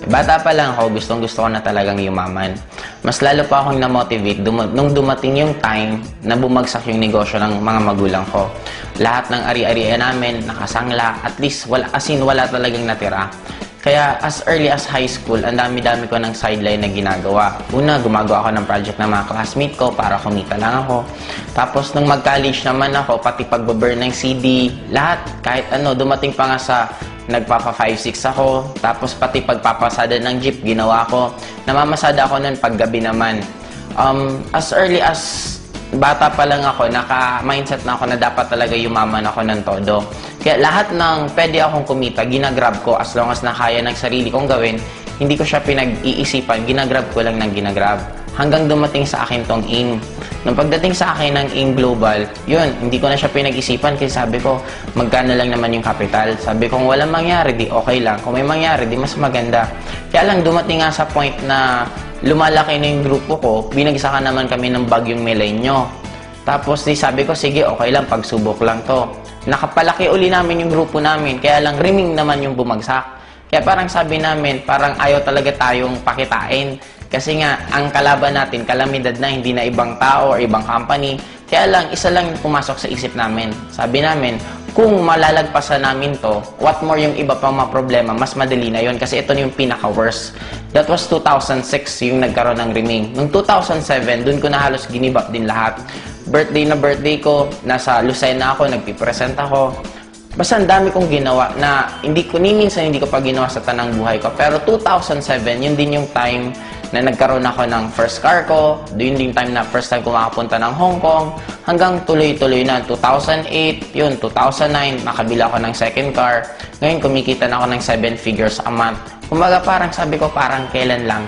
Bata pa lang ako, gustong-gusto ko na talagang yumaman. Mas lalo pa akong na-motivate nung dumating yung time na bumagsak yung negosyo ng mga magulang ko. Lahat ng ari-arian namin, nakasangla, at least wala talagang natira. Kaya as early as high school, ang dami-dami ko ng sideline na ginagawa. Una, gumagawa ako ng project ng mga classmate ko para kumita lang ako. Tapos nung mag-college naman ako, pati pagbaburn ng CD, lahat, kahit ano, dumating pa nga sa nagpapa 5-6 ako, tapos pati pagpapasada ng jeep, ginawa ko. Namamasada ako nun paggabi naman. As early as bata pa lang ako, naka-mindset na ako na dapat talaga yumaman ako ng todo. Kaya lahat ng pwede akong kumita, ginagrab ko as long as nakaya ng sarili kong gawin. Hindi ko siya pinag-iisipan, ginagrab ko lang ng ginagrab. Hanggang dumating sa akin tong AIM. Nung pagdating sa akin ng AIM Global, yun, hindi ko na siya pinag-isipan kasi sabi ko, magkano lang naman yung capital. Sabi ko, kung walang mangyari, di okay lang. Kung may mangyari, di mas maganda. Kaya lang, dumating nga sa point na lumalaki na yung grupo ko, binagsakan naman kami ng bagyong Milenyo. Tapos di sabi ko, sige, okay lang, pagsubok lang to. Nakapalaki uli namin yung grupo namin, kaya lang riming naman yung bumagsak. Kaya parang sabi namin, parang ayaw talaga tayong pakitain. Kasi nga, ang kalaban natin, kalamidad na, hindi na ibang tao or ibang company. Kaya lang, isa lang yung pumasok sa isip namin. Sabi namin, kung malalagpasan namin to, what more yung iba pang mga problema, mas madali na yun. Kasi ito na yung pinaka-worst. That was 2006 yung nagkaroon ng riming. Noong 2007, dun ko na halos ginibap din lahat. Birthday na birthday ko, nasa Lucena ako, nagpipresent ako. Basta ang dami kong ginawa na minsan hindi ko pa ginawa sa tanang buhay ko. Pero 2007, yun din yung time na nagkaroon ako ng first car ko. Yun din time na first time ko makapunta ng Hong Kong. Hanggang tuloy-tuloy na. 2008, yun, 2009, nakabila ako ng second car. Ngayon, kumikita na ako ng 7 figures a month. Kumbaga, parang sabi ko, parang kailan lang.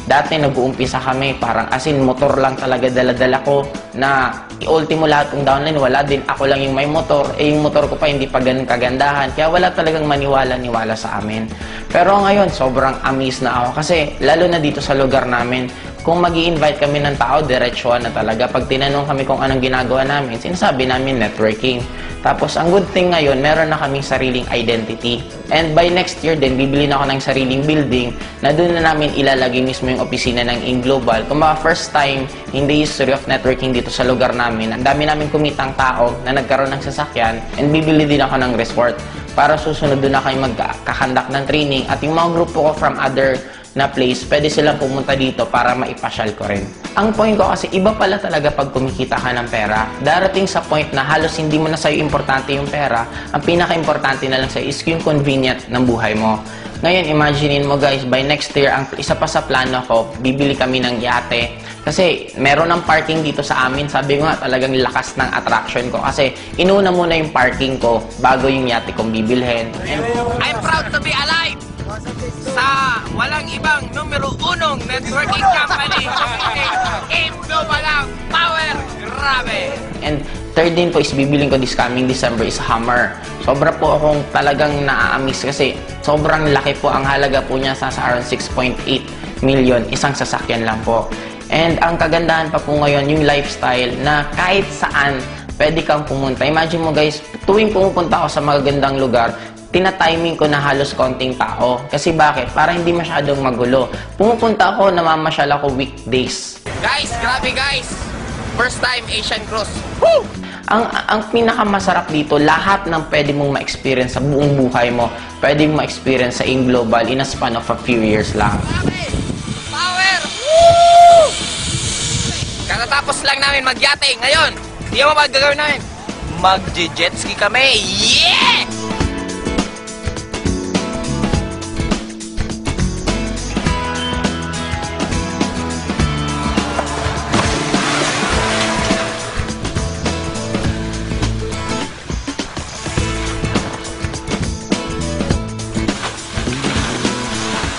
Dati nag-uumpisa kami, parang asin, motor lang talaga dala-dala ko na ultimo lahat ng downline, wala din. Ako lang yung may motor. Yung motor ko pa hindi pa ganun kagandahan. Kaya wala talagang maniwala-niwala sa amin. Pero ngayon, sobrang amazed na ako. Kasi lalo na dito sa lugar namin, kung mag-i-invite kami ng tao, diretsuhan na talaga. Pag tinanong kami kung anong ginagawa namin, sinasabi namin networking. Tapos, ang good thing ngayon, meron na kaming sariling identity. And by next year din, bibili na ako ng sariling building na doon na namin ilalagay mismo yung opisina ng AIM Global. Kung mga first time in the history of networking dito sa lugar namin, ang dami namin kumitang tao na nagkaroon ng sasakyan and bibili din ako ng resort. Para susunod doon na kayo magkakandak ng training at yung mga grupo ko from other na place, pwede silang pumunta dito para maipasyal ko rin. Ang point ko kasi, iba pala talaga pag kumikita ka ng pera. Darating sa point na halos hindi mo na sa'yo importante yung pera, ang pinaka-importante na lang sa'yo is yung convenient ng buhay mo. Ngayon, imaginein mo guys, by next year, ang isa pa sa plano ko, bibili kami ng yate. Kasi meron ng parking dito sa amin. Sabi ko nga, talagang lakas ng attraction ko. Kasi inuna muna yung parking ko bago yung yate kong bibilhin. I'm proud to be alive sa walang ibang numero 1 networking company. AIM Global ang power. Grabe! And third din po is bibiling ko this coming December is Hummer. Sobra po akong talagang na-amaze kasi sobrang laki po. Ang halaga po niya sa around 6.8 million. Isang sasakyan lang po. And ang kagandahan pa po ngayon, yung lifestyle na kahit saan pwede kang pumunta. Imagine mo guys, tuwing pumupunta ako sa magagandang lugar, tina-timing ko na halos konting tao. Kasi bakit? Para hindi masyadong magulo. Pumupunta ako, namamasyal ako weekdays. Guys, grabe guys! First time Asian Cross. Woo! Ang pinakamasarap dito, lahat ng pwede mong ma-experience sa buong buhay mo, pwede mong ma-experience sa AIM Global in a span of a few years lang. Power! Woo! Kakatapos lang namin magyate. Ngayon, hindi mo ba gagawin namin? Mag-jet ski kami. Yeah!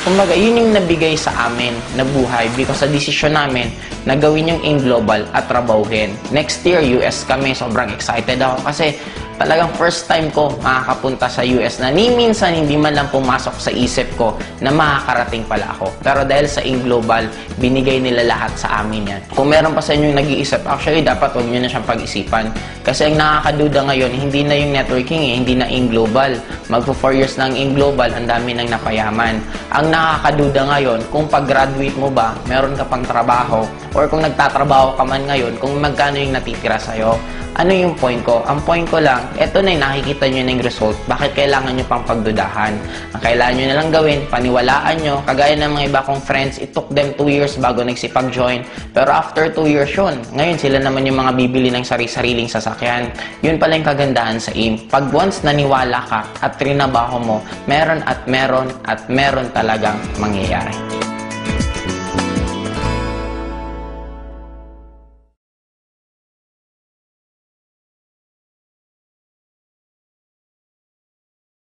Kumbaga, yun yung nabigay sa amin na buhay because sa desisyon namin na gawin yung AIM Global at trabahuhin. Next year, US kami. Sobrang excited ako kasi Talagang first time ko makakapunta sa US na ni minsan hindi man lang pumasok sa isip ko na makakarating pala ako. Pero dahil sa Global, binigay nila lahat sa amin yan. Kung meron pa sa inyong nag-iisip, actually dapat huwag nyo na siyang pag-isipan. Kasi ang nakakaduda ngayon, hindi na yung networking hindi na Global. Magpo 4 years na ang Global, ang dami nang napayaman. Ang nakakaduda ngayon, kung pag-graduate mo ba, meron ka pang trabaho, or kung nagtatrabaho ka man ngayon, kung magkano yung natitira sa'yo. Ano yung point ko? Ang point ko lang, eto na yung nakikita nyo na yung result. Bakit kailangan nyo pang pagdudahan? Ang kailangan nyo na lang gawin, paniwalaan nyo. Kagaya ng mga iba kong friends, it took them 2 years bago nagsipag-join. Pero after 2 years yun, ngayon sila naman yung mga bibili ng sariling sasakyan. Yun pala yung kagandahan sa AIM. Pag once naniwala ka at trinabaho mo, meron at meron talagang mangyayari.